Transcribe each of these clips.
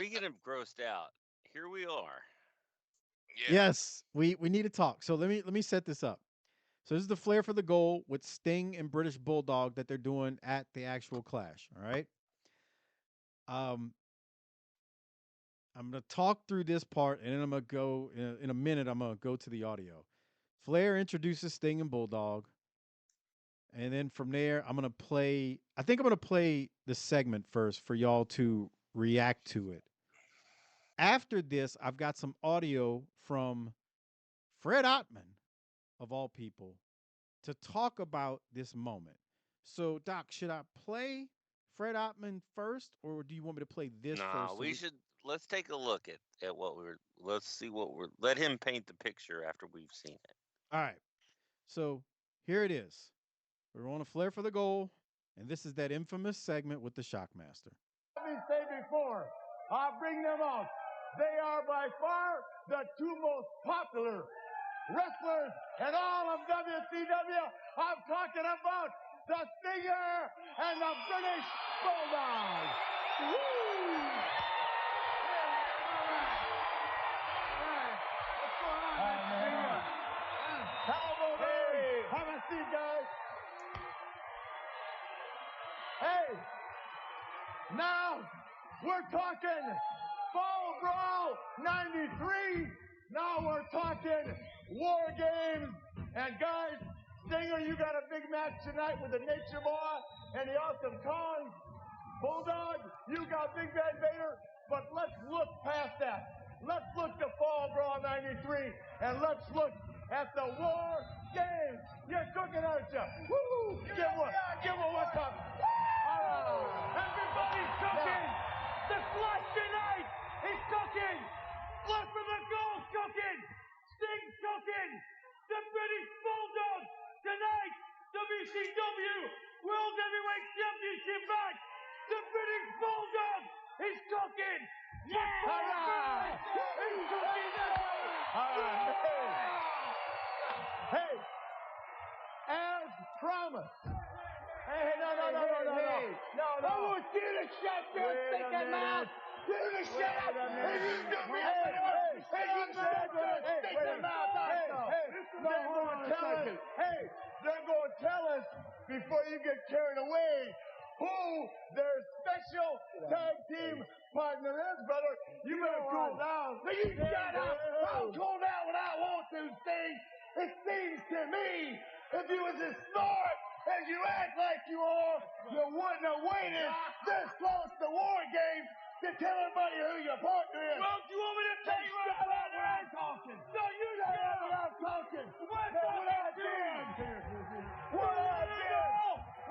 Speaking of grossed out, here we are. Yeah. Yes, we need to talk. So let me set this up. So this is the flair for the goal with Sting and British Bulldog that they're doing at the actual clash. All right. Um, I'm gonna talk through this part, and then I'm gonna go in a minute. I'm gonna go to the audio. Flair introduces Sting and Bulldog, and then from there, I'm gonna play. I think I'm gonna play the segment first for y'all to react to it. After this, I've got some audio from Fred Ottman, of all people, to talk about this moment. So, Doc, should I play Fred Ottman first, or do you want me to play this Nah, first? So we we, should let's take a look at what we're. Let's see what we're. Let him paint the picture after we've seen it. all right. So here it is. We're on a flare for the goal, and this is that infamous segment with the Shockmaster. Let me say before I bring them out, they are by far the two most popular wrestlers in all of WCW. I'm talking about the Stinger and the British Bulldog. Woo! Hey, have a seat, guys. Hey, now we're talking Fall Brawl 93. Now we're talking War Games. And guys, Stinger, you got a big match tonight with the Nature Boy and the Awesome Kong. Bulldog, you got Big Bad Vader. But let's look past that. Let's look to Fall Brawl 93 and let's look at the War Games. You're cooking, aren't you? Woo! Give one what's up. Everybody's cooking. The flush tonight is cooking. Flush for the gold cooking. Sting's cooking. The British Bulldog tonight. WCW World Heavyweight Championship match. The British Bulldog is cooking. Yeah! All right. He's cooking that way. All right. Hey, as promised. Hey, no. I want you to shut your stinking mouth. You to shut up. And you do me a favor. And you shut your stinking mouth. They're going to tell us before you get carried away who their special tag team partner is, brother. You better cool down. Now you shut up. I'll cool down when I want to, Sting. It seems to me if you was as smart as you act like you are, you wouldn't have waited this close to War Games to tell everybody who your partner is. Well, do you want me to tell you right about when I'm talking? No, you shut up when I'm talking. What's what I did? What I did?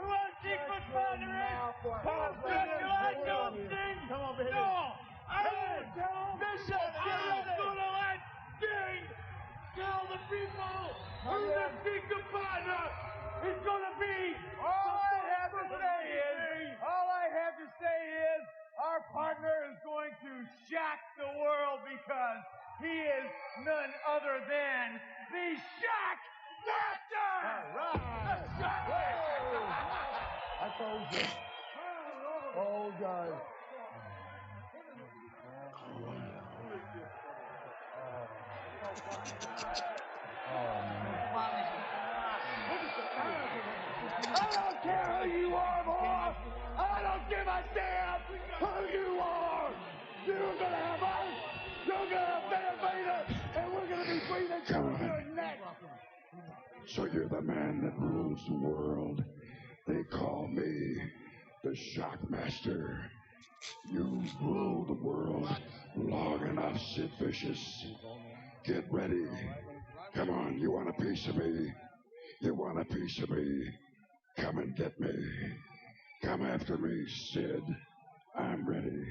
Who our secret partner is? Special I don't sing. Come on, baby. No, I don't tell them. Bishop, I'm not going to let Sting tell the people who the secret partner is going to be. All I have to say is our partner is going to shock the world because he is none other than the Shockmaster! All right. The Shockmaster! I told you. Oh, God. I don't care who you are, boy. I don't give a damn who you are. You're gonna have us. You're gonna have Van Vader, and we're gonna be breathing through your neck. So you're the man that rules the world. They call me the Shockmaster. You rule the world long enough, Sid Vicious. Get ready. Come on, you want a piece of me? You want a piece of me? Come and get me. Come after me, Sid. I'm ready.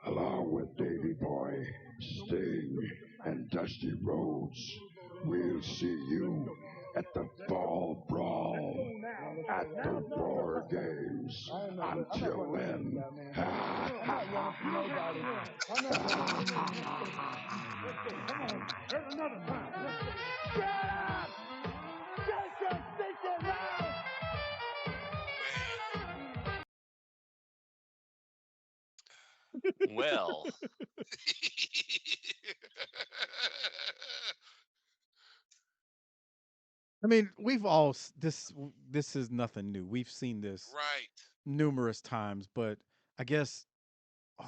Along with Davy Boy, Sting, and Dusty Rhodes, we'll see you at the Fall Brawl at the War Games. Until then, There's another time. Shut up! Shut your stinking mouth! Well, I mean, we've all this is nothing new. We've seen this right. numerous times, but I guess I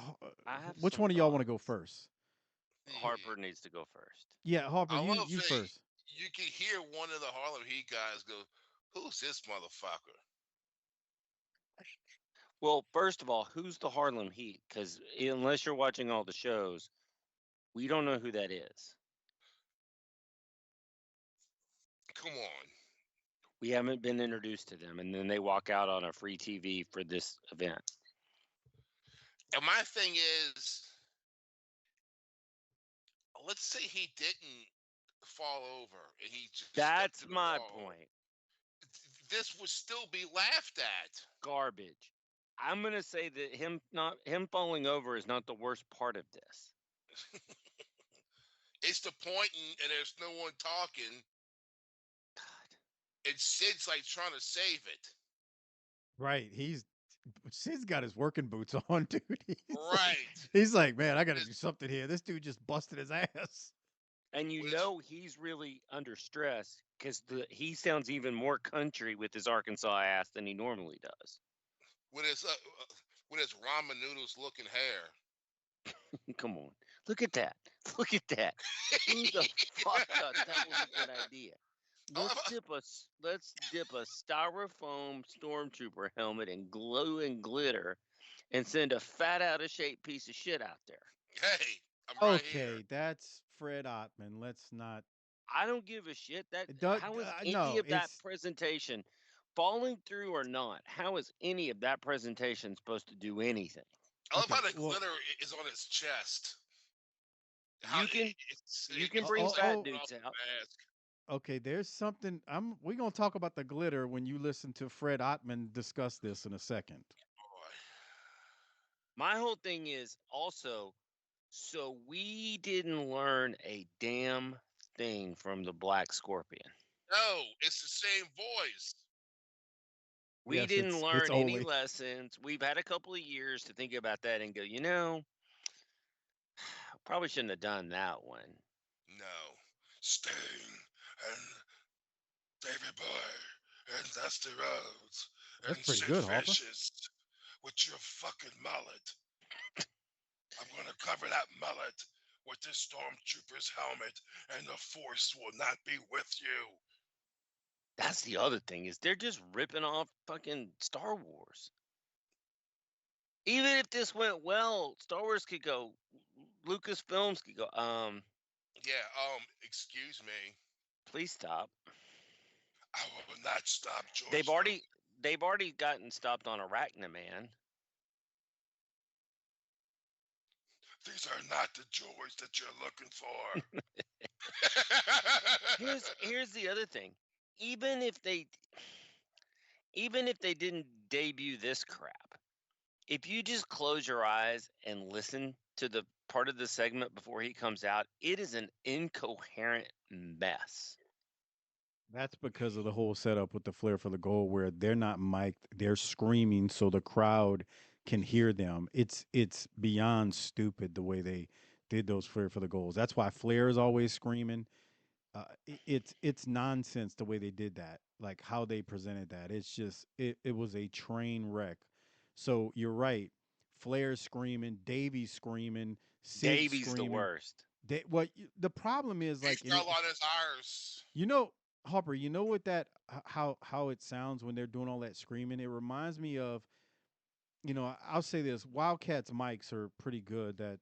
have which some one of y'all want to go thoughts. first? Yeah. Harper needs to go first. Yeah, Harper, I love you that first. you can hear one of the Harlem Heat guys go, "Who's this motherfucker?" Well, first of all, who's the Harlem Heat? Because unless you're watching all the shows, we don't know who that is. Come on. We haven't been introduced to them, and then they walk out on a free TV for this event. And my thing is, let's say he didn't fall over and he just stepped to That's the my wall. point. This would still be laughed at. Garbage. I'm gonna say that him falling over is not the worst part of this. It's the pointing and there's no one talking, God. and Sid's like trying to save it. Right. Sid's got his working boots on, dude. Right. He's like, man, I got to It's, do something here. This dude just busted his ass. And when it's he's really under stress because he sounds even more country with his Arkansas ass than he normally does. when it's when it's ramen noodles looking hair. Come on, look at that! Look at that! Who the fuck thought that was a good idea? I Let's love dip a styrofoam stormtrooper helmet in glue and glitter, and send a fat out of shape piece of shit out there. hey, I'm right here. Okay, that's Fred Ottman. Let's not. I don't give a shit. That It does, how is any no, of that it's presentation falling through or not? How is any of that presentation supposed to do anything? I love how okay. the Well, glitter is on his chest. How You can you it can gets oh, bring oh, fat oh, deflected off dudes the out. mask. okay. There's something. We're gonna talk about the glitter when you listen to Fred Ottman discuss this in a second. Boy. My whole thing is also so we didn't learn a damn thing from the Black Scorpion. No, it's the same voice. We Yes, didn't it's learn any Ole. lessons. We've had a couple of years to think about that and go, probably shouldn't have done that one. No. Sting and Davy Boy and Dusty Rhodes That's and pretty Sid good, Harper. Vicious with your fucking mullet. I'm gonna cover that mullet with this stormtrooper's helmet, and the Force will not be with you. That's the other thing is they're just ripping off fucking Star Wars. Even if this went well, Star Wars could go, Lucasfilms could go. Yeah, excuse me. Please stop. I will not stop They've George Lucas. already they've already gotten stopped on Arachnaman. These are not the joys that you're looking for. Here's the other thing. Even if they even if they didn't debut this crap, if you just close your eyes and listen to the part of the segment before he comes out, it is an incoherent mess. That's because of the whole setup with the flair for the goal, where they're not mic'd, they're screaming so the crowd can hear them. It's beyond stupid the way they did those flair for the goals. That's why Flair is always screaming. It's nonsense the way they did that, like how they presented that. It's just it was a train wreck. So you're right. Flair's screaming, Davy's screaming, Sid's Davy's the screaming. worst. The problem is He like fell on his arse. you know, Harper, you know what how it sounds when they're doing all that screaming? It reminds me of, I'll say this, Wildcats mics are pretty good that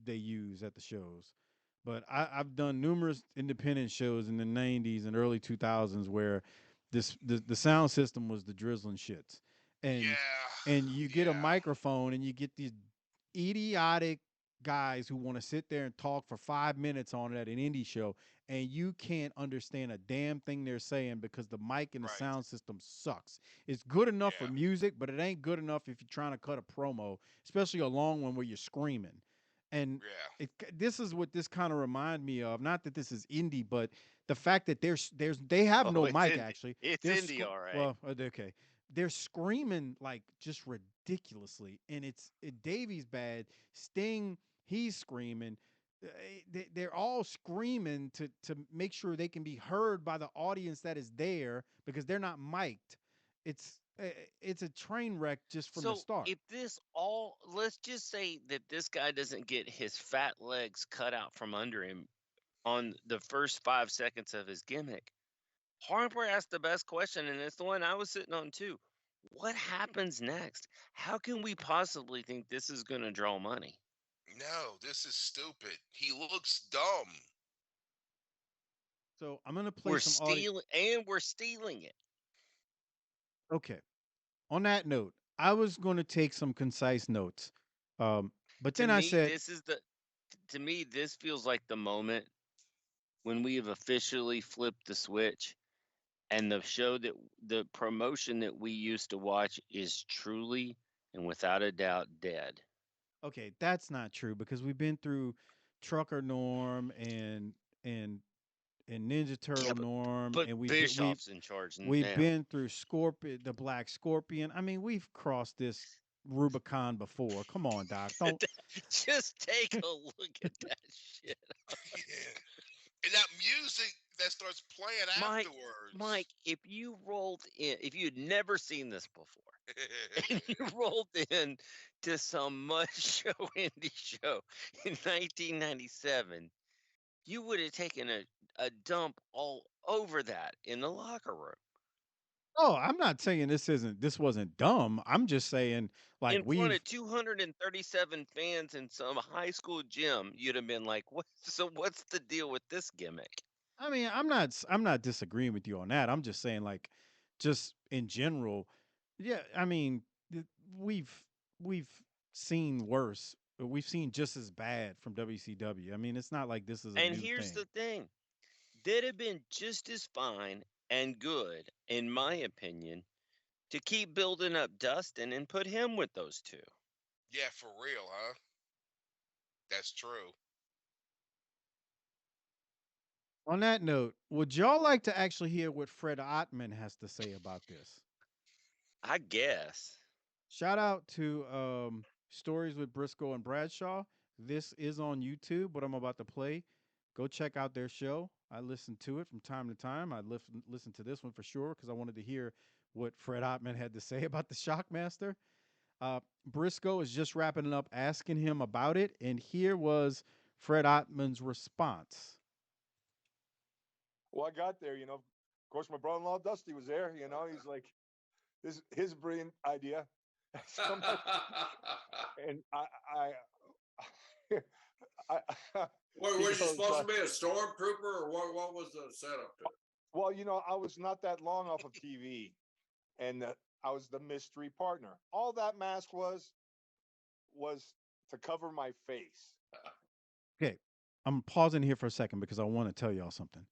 they use at the shows. But I've done numerous independent shows in the 90s and early 2000s where the sound system was the drizzling shits. And you get a Yeah. microphone and you get these idiotic guys who want to sit there and talk for 5 minutes on it at an indie show, and you can't understand a damn thing they're saying because the mic and the Right. sound system sucks. It's good enough for Yeah. music, but it ain't good enough if you're trying to cut a promo, especially a long one where you're screaming. And Yeah. this is what this kind of remind me of. Not that this is indie, but the fact that they have Oh, no it's mic indie. actually. It's They're indie, all right. well, okay. they're screaming like just ridiculously, and Davy's bad. Sting, he's screaming. They're all screaming to make sure they can be heard by the audience that is there because they're not mic'd. It's a train wreck just from the So start. if this all, let's just say that this guy doesn't get his fat legs cut out from under him on the first 5 seconds of his gimmick. Harper asked the best question, and it's the one I was sitting on too. What happens next? How can we possibly think this is going to draw money? No, this is stupid. He looks dumb. So I'm gonna play We're some audio. stealing, and we're stealing it. Okay. On that note, I was going to take some concise notes, but To then I me, said, this is the. To me, this feels like the moment when we have officially flipped the switch, and the promotion that we used to watch is truly and without a doubt dead. okay, that's not true because we've been through Trucker Norm and and Ninja Yeah, Turtle Norm, but and Bischoff's in charge we've now. been through Scorpion, the Black Scorpion. I mean, we've crossed this Rubicon before. Come on, Doc. Don't. Just take a look at that shit. Yeah. And that music that starts playing Mike, afterwards. Mike, if you rolled in, if you had never seen this before, and you rolled in to some mud show indie show in 1997, you would have taken a dump all over that in the locker room Oh, I'm not saying this wasn't dumb. I'm just saying like in front we've. of 237 fans in some high school gym. You'd have been like, "What? So what's the deal with this gimmick?" I mean, I'm not disagreeing with you on that. I'm just saying like, just in general, yeah. I mean, we've we've seen worse. We've seen just as bad from WCW. I mean, it's not like this is a And new here's thing. the thing: they'd have been just as fine and good, in my opinion, to keep building up Dustin and put him with those two. Yeah, for real, huh? That's true. On that note, would y'all like to actually hear what Fred Ottman has to say about this? I guess. Shout out to Stories with Briscoe and Bradshaw. This is on YouTube. What I'm about to play, go check out their show. I listen to it from time to time. I listen to this one for sure because I wanted to hear what Fred Ottman had to say about the Shockmaster. Briscoe is just wrapping it up, asking him about it, and here was Fred Ottman's response. Well, I got there, of course, my brother-in-law Dusty was there. He's like, his brilliant idea. So much, and I, What he was you goes, supposed to be a stormtrooper, or what was the setup to it? well, I was not that long off of TV, and I was the mystery partner. All that mask was to cover my face. Okay, I'm pausing here for a second because I want to tell y'all something.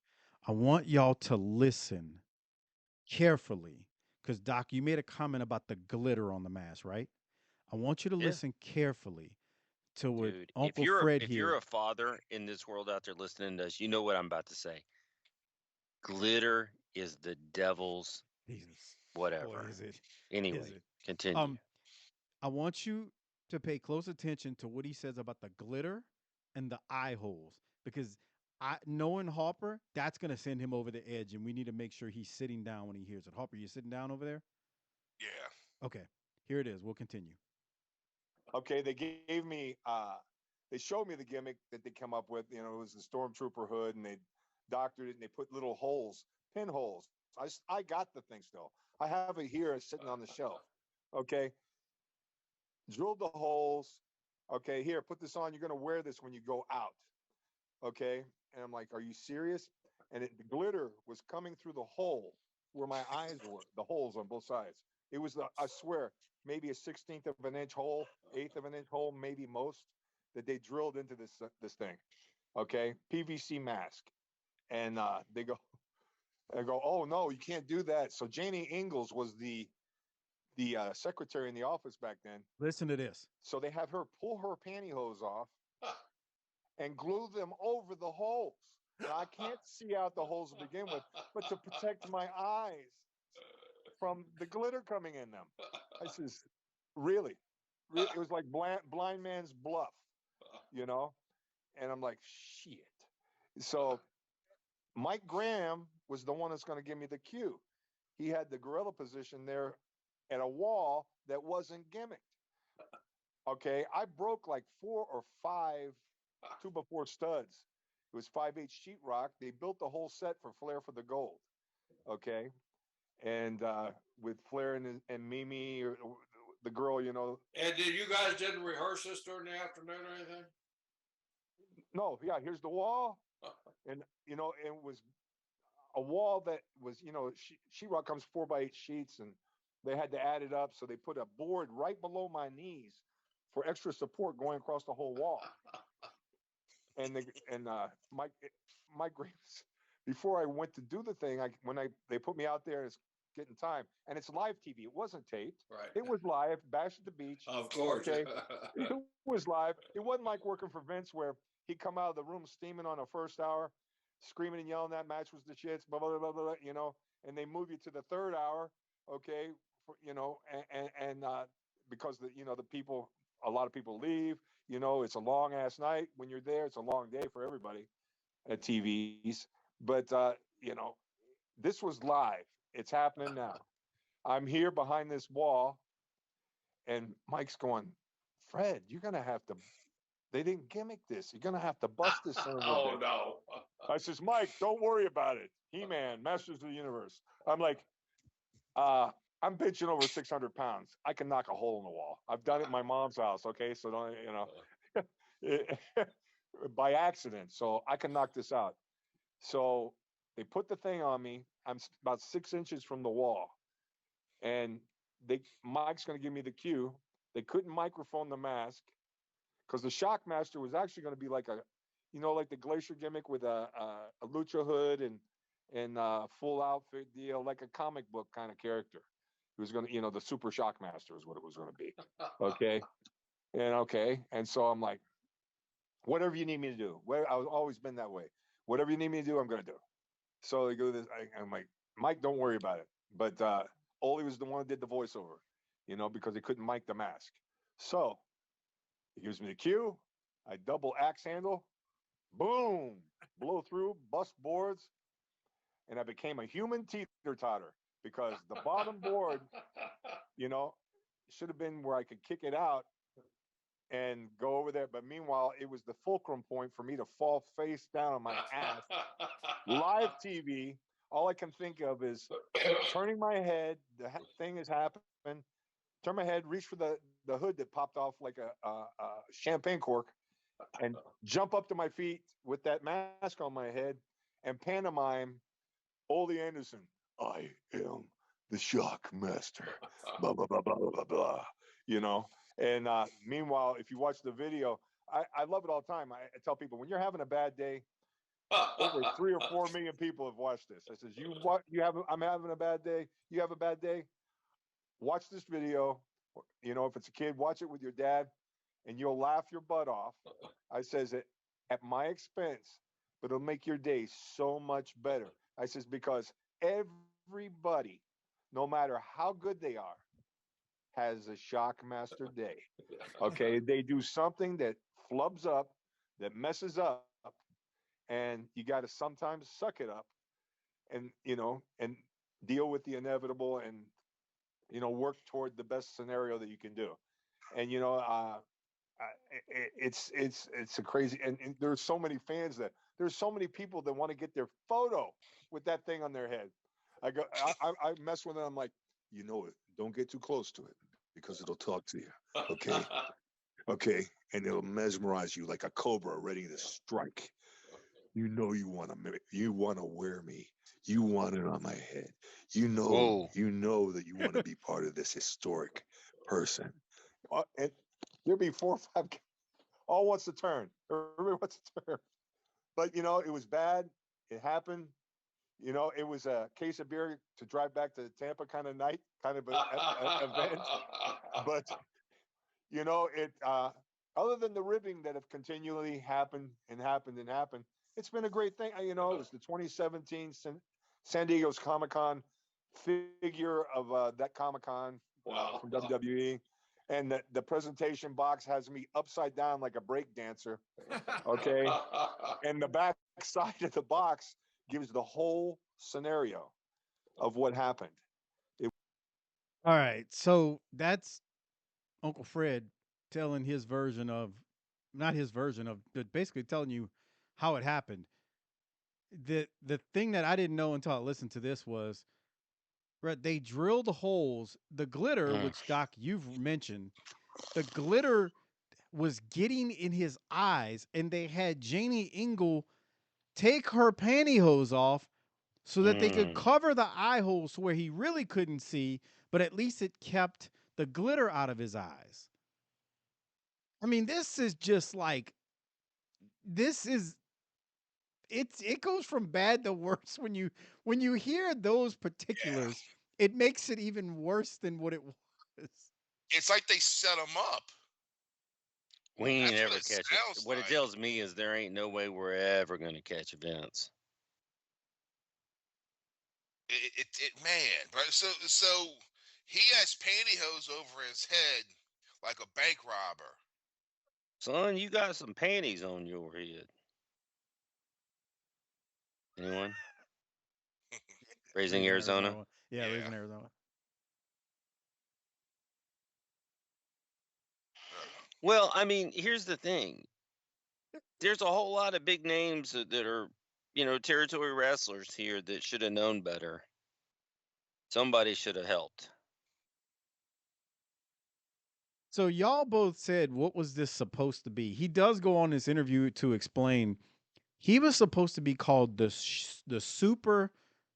I want y'all to listen carefully because Doc, you made a comment about the glitter on the mask, right? I want you to Yeah. listen carefully to what Dude, Uncle Fred if you're here. a father in this world out there listening to us, you know what I'm about to say. Glitter is the devil's Jesus, boy, whatever. is it? Is Anyway, it? continue. Um, I want you to pay close attention to what he says about the glitter and the eye holes because knowing Harper, that's gonna send him over the edge, and we need to make sure he's sitting down when he hears it. Harper, you sitting down over there? Yeah. Okay, here it is. We'll continue. Okay, they gave me, they showed me the gimmick that they come up with. It was the stormtrooper hood, and they doctored it, and they put little holes, pinholes. I got the thing still. I have it here sitting on the shelf. Okay, drilled the holes. Okay, here, put this on. You're gonna wear this when you go out. Okay, and I'm like, are you serious? And the glitter was coming through the hole where my eyes were, the holes on both sides. It was, I swear, maybe a 16th of an inch hole, eighth of an inch hole, maybe most, that they drilled into this thing. Okay, PVC mask, and I go, oh no, you can't do that. So Janie Ingalls was the secretary in the office back then. Listen to this. So they have her pull her pantyhose off and glue them over the holes. Now I can't see out the holes to begin with, but to protect my eyes. from the glitter coming in them. I says, really? It was like blind man's bluff, you know? And I'm like, shit. So Mike Graham was the one that's going to give me the cue. He had the gorilla position there at a wall that wasn't gimmicked. Okay, I broke like 4 or 5 2x4 studs. It was 5/8 sheetrock. They built the whole set for Flair for the Gold. Okay, and with Flair and Mimi, or the girl, you know. And did you guys didn't rehearse this during the afternoon or anything? No, yeah. Here's the wall, and you know, it was a wall that was, you know, sheetrock comes 4x8 sheets, and they had to add it up, so they put a board right below my knees for extra support going across the whole wall. And Mike Graves, before I went to do the thing, they put me out there, and it's getting time, and it's live TV. It wasn't taped. Right. It was live. Bash at the Beach. Of course. Okay. It was live. It wasn't like working for Vince, where he'd come out of the room steaming on the first hour, screaming and yelling that match was the shits, blah blah blah blah, blah, you know, and they move you to the third hour, okay, you know, and because the people, a lot of people leave. You know, it's a long ass night when you're there. It's a long day for everybody at TVs. But you know, this was live. It's happening now. I'm here behind this wall, and Mike's going, Fred, you're gonna have to. They didn't gimmick this. You're gonna have to bust this. Oh no! I says, Mike, don't worry about it. He-Man, Masters of the Universe. I'm like, I'm benching over 600 pounds. I can knock a hole in the wall. I've done it in my mom's house. Okay, so don't, you know, by accident. So I can knock this out. So they put the thing on me. I'm about 6 inches from the wall, and Mike's going to give me the cue. They couldn't microphone the mask because the Shockmaster was actually going to be like like the Glacier gimmick with a lucha hood and full outfit deal, like a comic book kind of character. It was going to, the Super Shockmaster is what it was going to be. Okay. And so I'm like, whatever you need me to do. I've always been that way. Whatever you need me to do, I'm going to do. So they go this. I'm like, Mike, don't worry about it. But Ole was the one who did the voiceover, because he couldn't mic the mask. So he gives me the cue. I double axe handle. Boom. Blow through, bust boards. And I became a human teeter-totter because the bottom board, should have been where I could kick it out and go over there. But meanwhile, it was the fulcrum point for me to fall face down on my ass. Live TV, all I can think of is turning my head. The thing has happened. Turn my head, reach for the hood that popped off like a champagne cork, and jump up to my feet with that mask on my head and pantomime Ole Anderson. I am the Shockmaster. Blah, blah, blah, blah, blah, blah. And meanwhile, if you watch the video, I love it all the time. I tell people, when you're having a bad day, over 3 or 4 million people have watched this. I says, I'm having a bad day. You have a bad day? Watch this video. If it's a kid, watch it with your dad, and you'll laugh your butt off. I says it at my expense, but it'll make your day so much better. I says, because everybody, no matter how good they are, has a Shockmaster day. Okay, they do something that flubs up, that messes up, and you got to sometimes suck it up, and and deal with the inevitable, and work toward the best scenario that you can do. And it's a crazy, and there's so many fans there's so many people that want to get their photo with that thing on their head. I mess with it. I'm like, don't get too close to it because it'll talk to you. Okay. Okay. And it'll mesmerize you like a cobra ready to strike. You want to wear me. You want it on my head. Whoa. You know that you want to be part of this historic person. And there'll be 4 or 5 all wants to turn. Everybody wants to turn. But it was bad. It happened. It was a case of beer to drive back to Tampa kind of night, kind of an event. But it other than the ribbing that have continually happened, it's been a great thing. It was the 2017 San Diego's Comic-Con. figure of that Comic-Con Wow. from WWE, and the presentation box has me upside down like a break dancer. Okay. And the back side of the box gives the whole scenario of what happened. All right, so that's Uncle Fred telling his version of, not his version of, but basically telling you how it happened. The thing that I didn't know until I listened to this was, right, they drilled the holes. The glitter, Mm. which Doc you've mentioned, the glitter was getting in his eyes, and they had Janie Ingle take her pantyhose off so that they could Mm. cover the eye holes where he really couldn't see, but at least it kept the glitter out of his eyes. I mean, this is just like, this is, it goes from bad to worse when you hear those Yeah. particulars, it makes it even worse than what it was. It's like they set him up. We ain't That's what ever it catch it. sounds What it like. tells me is there ain't no way we're ever gonna catch Vince. Man, bro. So he has pantyhose over his head like a bank robber. Son, you got some panties on your head. Anyone? Raising Arizona? Yeah, Yeah. raising Arizona. Well, I mean, here's the thing. There's a whole lot of big names that are, territory wrestlers here that should have known better. Somebody should have helped. So y'all both said, what was this supposed to be? He does go on this interview to explain he was supposed to be called the Super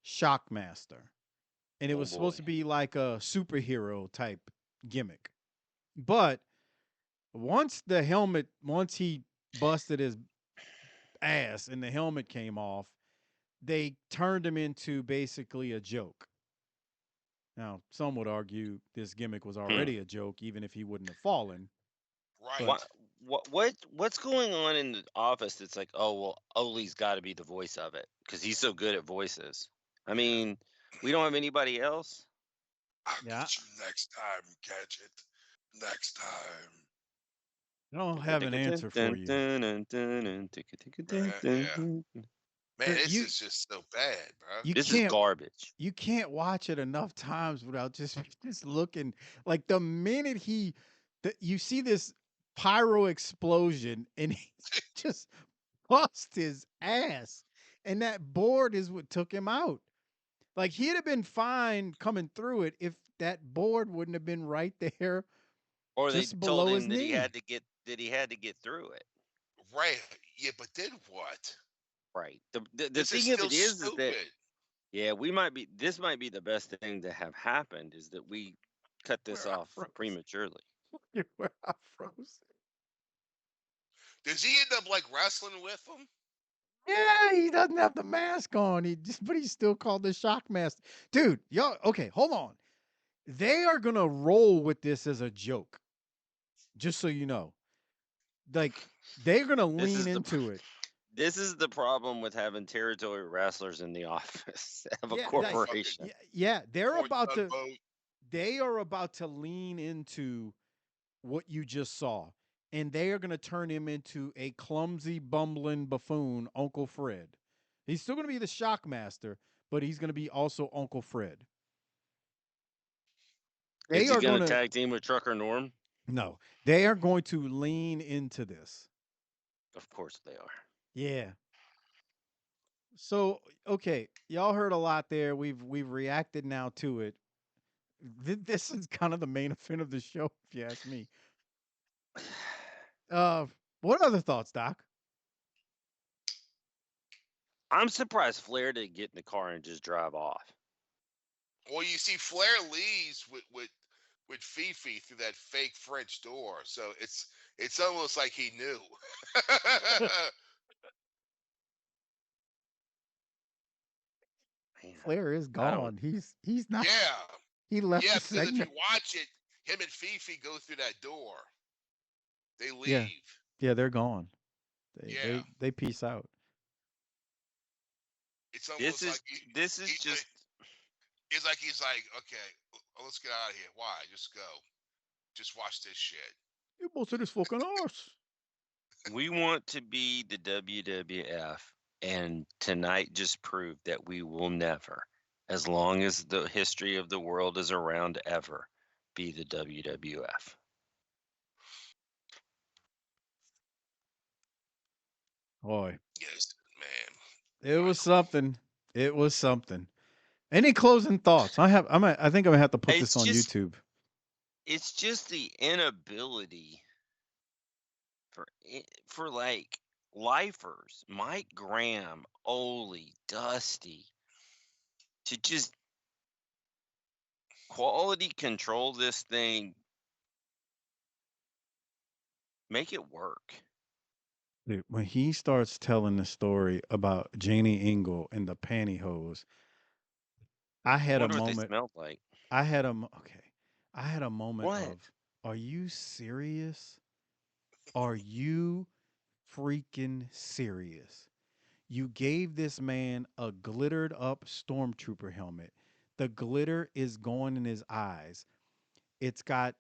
Shockmaster, and it Oh was supposed boy. to be like a superhero type gimmick. But once he busted his ass and the helmet came off, they turned him into basically a joke. Now, some would argue this gimmick was already a joke, even if he wouldn't have fallen. Right. But What's going on in the office that's like, oh well, Oli's got to be the voice of it because he's so good at voices. I mean, we don't have anybody else. I'll yeah, get you next time, Gadget. Next time. I don't have an answer for you. Yeah. Man, this You is just so bad, bro. you This is can't garbage. you can't watch it enough times without just looking, like the minute you see this pyro explosion and he just bust his ass, and that board is what took him out. Like, he'd have been fine coming through it if that board wouldn't have been right there Or they just told below his him that knee. he had to get through it. Right. Yeah, but then what? Right. The This is thing of still it is that stupid. yeah, this might be the best thing to have happened is that we cut this Where I off froze. prematurely. Where I froze. Does he end up like wrestling with him? Yeah, he doesn't have the mask on. But he's still called the Shockmaster. Dude, y'all, okay, hold on. They are gonna roll with this as a joke. Just so you know. Like, they're gonna This lean is the into it. this is the problem with having territory wrestlers in the office of a Yeah, corporation. yeah, Or tugboat? they are about to lean into what you just saw. And they are going to turn him into a clumsy, bumbling buffoon, Uncle Fred. He's still going to be the Shockmaster, but he's going to be also Uncle Fred. Is They he are going going to to tag team with Trucker Norm? no. They are going to lean into this. Of course they are. Yeah. So, okay, y'all heard a lot there. We've reacted now to it. This is kind of the main event of the show, if you ask me. What other thoughts, Doc? I'm surprised Flair didn't get in the car and just drive off. Well, you see, Flair leaves with Fifi through that fake French door, so it's almost like he knew. Man, Flair is I don't. gone. He's not. Yeah, He left yeah. the Because if you segment. watch it, him and Fifi go through that door. They leave. Yeah. Yeah, they're gone. Yeah. They peace out. It's This almost is like this is just It's like he's like, okay, let's get out of here. Why? Just go. Just watch this shit. You both of this fucking arse. We want to be the WWF, and tonight just proved that we will never, as long as the history of the world is around ever, be the WWF. Boy, Yes, man. it was Michael. something. It was something. Any closing thoughts? I think I'm gonna have to put this It's on just YouTube. it's just the inability for like lifers, Mike Graham, Ole, Dusty, to just quality control this thing, make it work. Dude, when he starts telling the story about Janie Engel and the pantyhose, I I had a wonder what they moment. smelled like. Okay. I had a moment What? of, are you serious? Are you freaking serious? You gave this man a glittered up stormtrooper helmet. The glitter is going in his eyes. It's got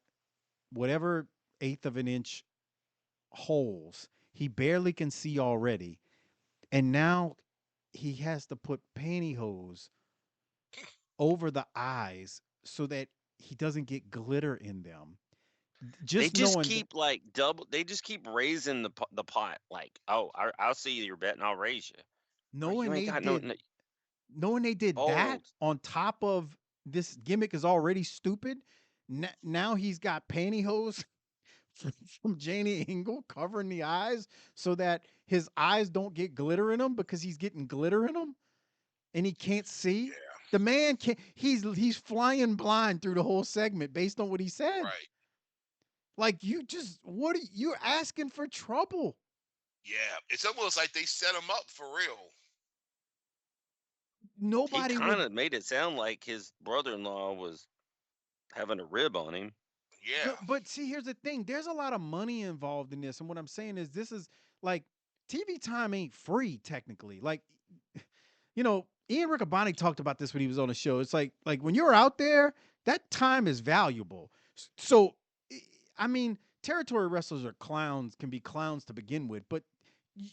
whatever eighth of an inch holes. He barely can see already. And now he has to put pantyhose over the eyes so that he doesn't get glitter in them. They Just just knowing that, keep like double. They just keep raising the pot. Like, oh, I'll see your bet and I'll raise you. Bro, you knowing ain't they got no, did knowing they did that old. on top of this gimmick is already stupid. Now he's got pantyhose from Janie Engel covering the eyes so that his eyes don't get glitter in them because he's getting glitter in them and he can't see. Yeah. The man can't. He's flying blind through the whole segment based on what he said. Right. Like what are you asking for trouble? Yeah. It's almost like they set him up for real. He Nobody kind would. of made it sound like his brother-in-law was having a rib on him. Yeah. But see, here's the thing. There's a lot of money involved in this, and what I'm saying is, this is like TV time ain't free technically. Like, Ian Riccaboni talked about this when he was on the show. It's like when you're out there, that time is valuable. So, I mean, territory wrestlers are clowns, can be clowns to begin with, but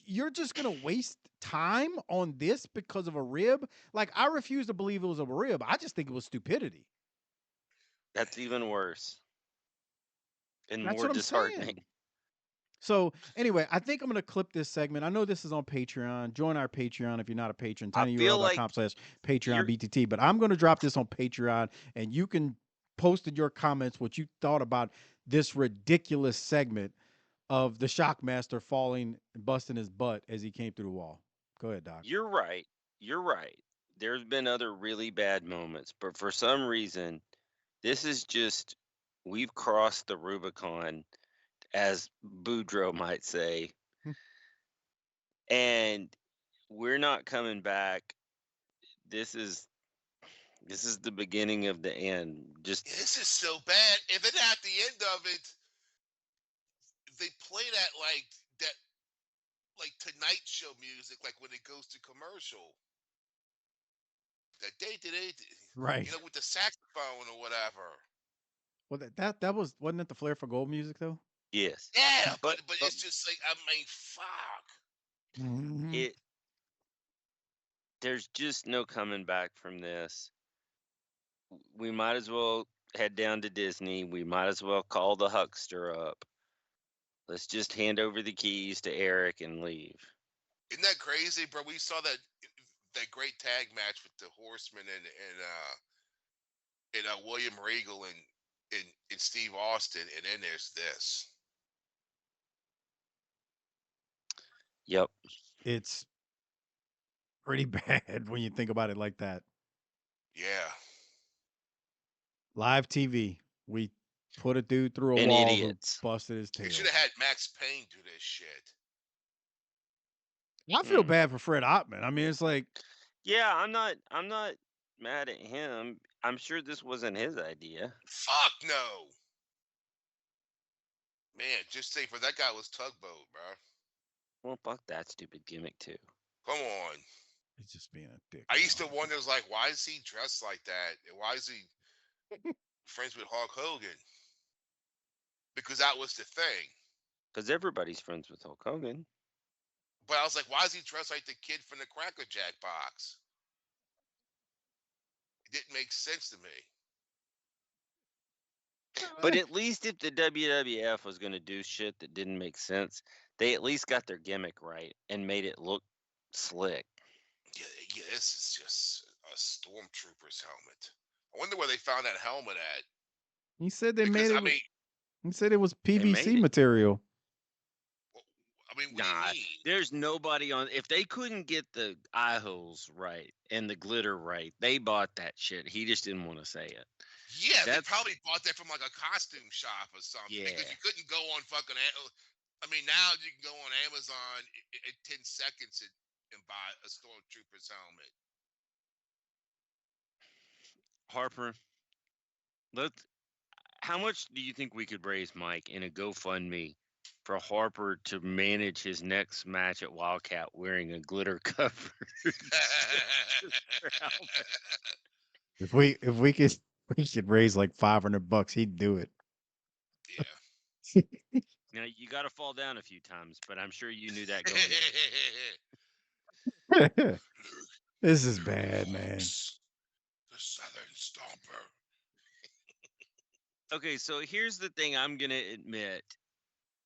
you're just gonna waste time on this because of a rib? Like, I refuse to believe it was a rib. I just think it was stupidity. That's even worse and That's more what I'm saying. disheartening. So anyway, I think I'm gonna clip this segment. I know this is on Patreon. Join our Patreon if you're not a patron, I feel like tinyurl.com/Patreon you're BTT. But I'm gonna drop this on Patreon and you can post in your comments what you thought about this ridiculous segment of the Shockmaster falling and busting his butt as he came through the wall. Go ahead, Doc. you're right. You're right. There's been other really bad moments, but for some reason, this is just we've crossed the Rubicon, as Boudreaux might say, and we're not coming back. This is the beginning of the end. Just This is so bad. And then at the end of it, they play that like Tonight Show music, like when it goes to commercial. That they did it, Right. with the saxophone or whatever. Well, that wasn't it the Flair for Gold music though? yes, Yeah, but but it's just like, I mean, fuck. Mhm. it there's just no coming back from this. We might as well head down to Disney. We might as well call the huckster up. Let's just hand over the keys to Eric and leave. Isn't that crazy, bro? We saw that great tag match with the Horsemen and William Regal and Steve Austin, and then there's this. Yep. It's pretty bad when you think about it like that. Yeah. Live TV. We put a dude through a And wall who idiots. busted his They tail. should have had Max Payne do this shit. I feel bad for Fred Ottman. I mean, it's like, Yeah, I'm not mad at him. I'm sure this wasn't his idea. Fuck no. Man, just say for that guy was Tugboat, bro. Well, fuck that stupid gimmick too. Come on. He's just being a dick. I you used to know. wonder, like, why is he dressed like that? And why is he friends with Hulk Hogan? Because that was the thing. Because everybody's friends with Hulk Hogan. But I was like, why is he dressed like the kid from the Cracker Jack box? It didn't make sense to me. But at least if the WWF was going to do shit that didn't make sense, they at least got their gimmick right and made it look slick. Yeah, this is just a stormtrooper's helmet. I wonder where they found that helmet at. He said they Because made it. I mean, He said it was They made PVC it. material. what do you Nah, mean? there's nobody on. If they couldn't get the eye holes right and the glitter right, they bought that shit. He just didn't want to say it. Yeah, they That's probably bought that from like a costume shop or something. Yeah. Because you couldn't go on fucking. I mean, now you can go on Amazon in 10 seconds and buy a stormtrooper's helmet. Harper. How much do you think we could raise, Mike, in a GoFundMe for Harper to manage his next match at Wildcat wearing a glitter covered helmet? If we could raise like $500, he'd do it. Yeah. Now you got to fall down a few times, but I'm sure you knew that going in. This is bad, man. The Southern Stomper. Okay, so here's the thing I'm gonna admit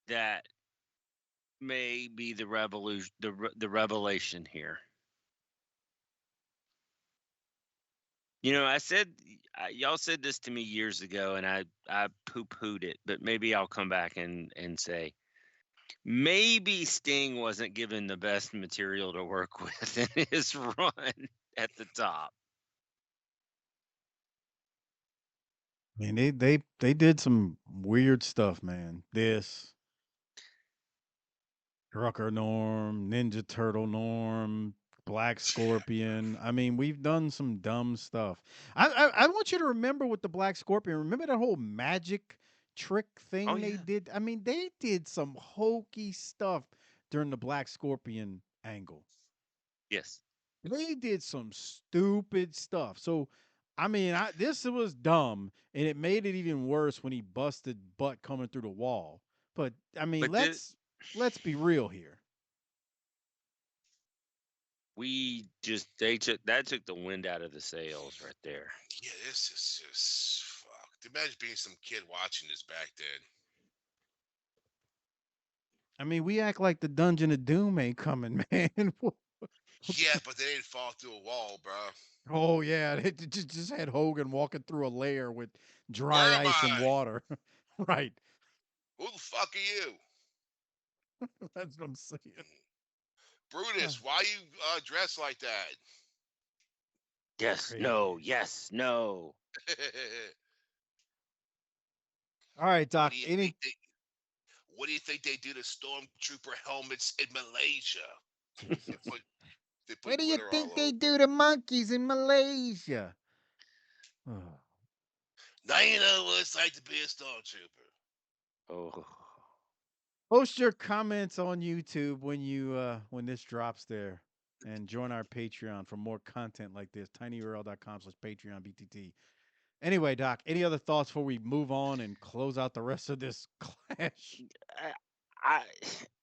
that may be the revolution, the revelation here. You know, y'all said this to me years ago, and I poo-pooed it, but maybe I'll come back and say maybe Sting wasn't given the best material to work with in his run at the top. I mean, they did some weird stuff, man. This Trucker Norm, Ninja Turtle Norm, Black Scorpion. I mean, we've done some dumb stuff. I want you to remember with the Black Scorpion. Remember that whole magic trick thing Oh they yeah. did? I mean, they did some hokey stuff during the Black Scorpion angle. Yes. They did some stupid stuff. So, I mean, this was dumb, and it made it even worse when he busted butt coming through the wall. But I mean, But let's be real here. they took the wind out of the sails right there. Yeah, this is just fuck. Imagine being some kid watching this back then. I mean, we act like the Dungeon of Doom ain't coming, man. Yeah, but they didn't fall through a wall, bro. Oh yeah, they just had Hogan walking through a lair with dry Where am ice and I? water. Right. Who the fuck are you? That's what I'm saying. Brutus, why you dressed like that? Yes, Crazy. no, yes, no. All right, Doc. What do you think they do to stormtrooper helmets in Malaysia? They put What do you glitter think all they over. do to monkeys in Malaysia? Oh. Now you know what it's like to be a stormtrooper. Oh. Post your comments on YouTube when this drops there, and join our Patreon for more content like this. tinyurl.com/Patreon BTT. Anyway, Doc, any other thoughts before we move on and close out the rest of this clash? I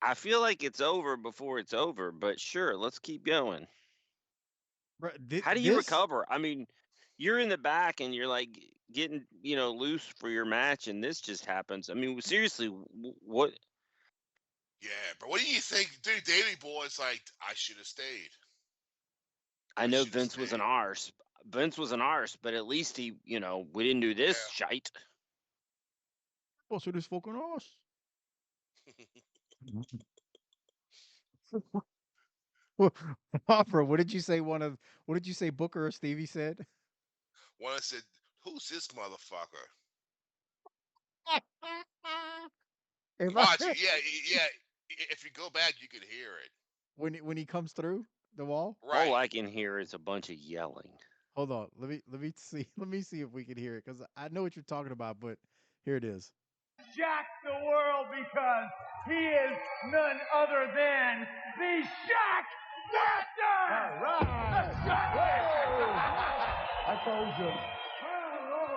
I feel like it's over before it's over, but sure, let's keep going. How do you recover? I mean, you're in the back and you're like getting, loose for your match, and this just happens. I mean, seriously, what? Yeah, but what do you think? Dude, Davey Boy's like, I should have stayed. I know Vince was an arse. Vince was an arse, but at least he, we didn't do this shite. What's with this fucking arse? Opera, what did you say? What did you say? Booker or Stevie said? One said, "Who's this motherfucker?" Watch it. Yeah. If you go back, you can hear it when he comes through the wall. Right. All I can hear is a bunch of yelling. Hold on, let me see if we can hear it, because I know what you're talking about, but here it is. Shock the world because he is none other than the All right. I told you.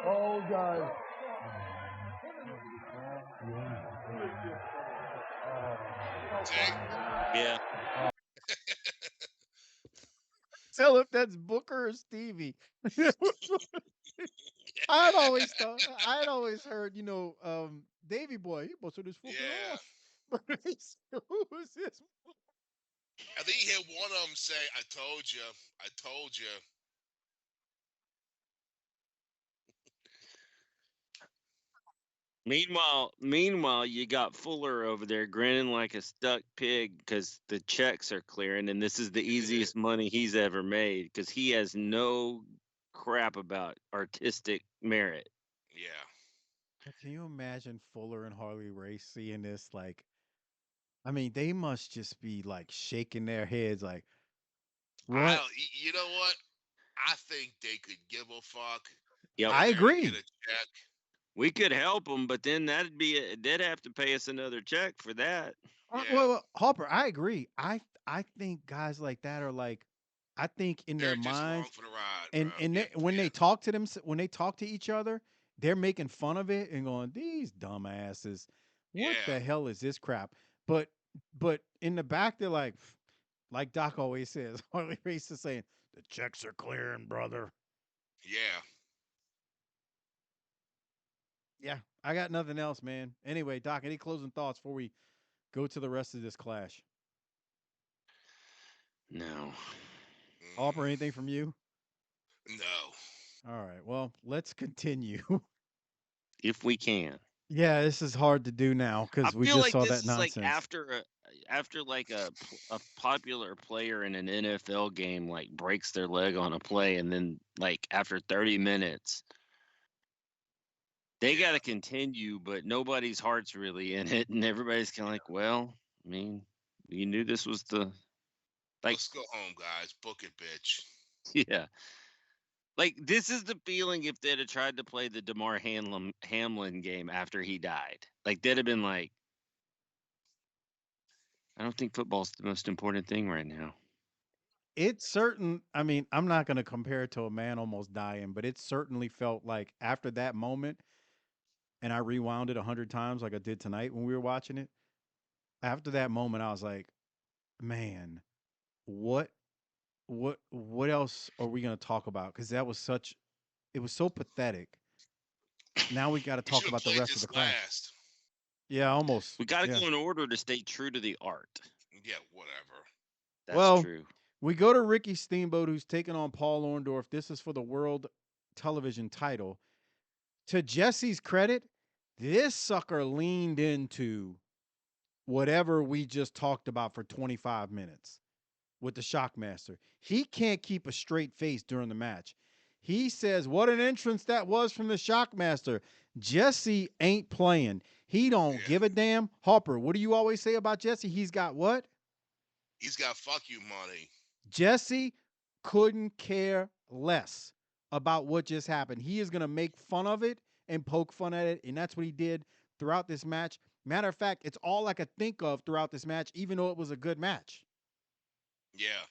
Oh, guys. See? Yeah. Tell him that's Booker or Stevie. I had always heard, Davy Boy, he busted his fucking Yeah. ass. But he said, who is this? I think you hear one of them say, I told you. I told you. Meanwhile, you got Fuller over there grinning like a stuck pig because the checks are clearing, and this is the easiest money he's ever made because he has no crap about artistic merit. Yeah. But can you imagine Fuller and Harley Race seeing this? Like, I mean, they must just be like shaking their heads, like, what? You know what? I think they could give a fuck. Yep, They're I there to agree. get a check. we could help them, but then they'd have to pay us another check for that. Yeah. Well, Harper, I agree. I think guys like that are like, I think in They're their just along minds, for the ride, and bro. and Yeah. they, when they talk to them, when they talk to each other, they're making fun of it and going, "These dumbasses, what Yeah. the hell is this crap?" But but in the back, they're like Doc always says, Harley Race is saying, "The checks are clearing, brother." Yeah. Yeah, I got nothing else, man. Anyway, Doc, any closing thoughts before we go to the rest of this clash? No. Harper, anything from you? No. All right. Well, let's continue. If we can. Yeah, this is hard to do now I because we feel just like saw this that is like nonsense. after like a popular player in an NFL game like breaks their leg on a play, and then like after 30 minutes they got to continue, but nobody's heart's really in it, and everybody's kind of like, well, I mean, you knew this was the like, Let's go home, guys. Book it, bitch. yeah, like this is the feeling if they'd have tried to play the Hamlin game after he died, like they'd have been like, I don't think football's the most important thing right now. It's certain. I mean, I'm not going to compare it to a man almost dying, but it certainly felt like after that moment, and I rewound it 100 times like I did tonight when we were watching it. After that moment, I was like, man, what, what else are we going to talk about? Because that was such, it was so pathetic. Now we got to We should talk have about the played rest of this the clash. last. Yeah, almost. We got to Yeah. go in order to stay true to the art. Yeah, whatever. That's Well, true. we go to Ricky Steamboat, who's taking on Paul Orndorff. This is for the world television title. To Jesse's credit, this sucker leaned into whatever we just talked about for 25 minutes with the Shockmaster. He can't keep a straight face during the match. He says, "What an entrance that was from the Shockmaster." Jesse ain't playing. He don't Yeah. give a damn. Harper, what do you always say about Jesse? He's got what? He's got fuck you money. Jesse couldn't care less about what just happened. He is going to make fun of it and poke fun at it. And that's what he did throughout this match. Matter of fact, it's all I could think of throughout this match, even though it was a good match. Yeah.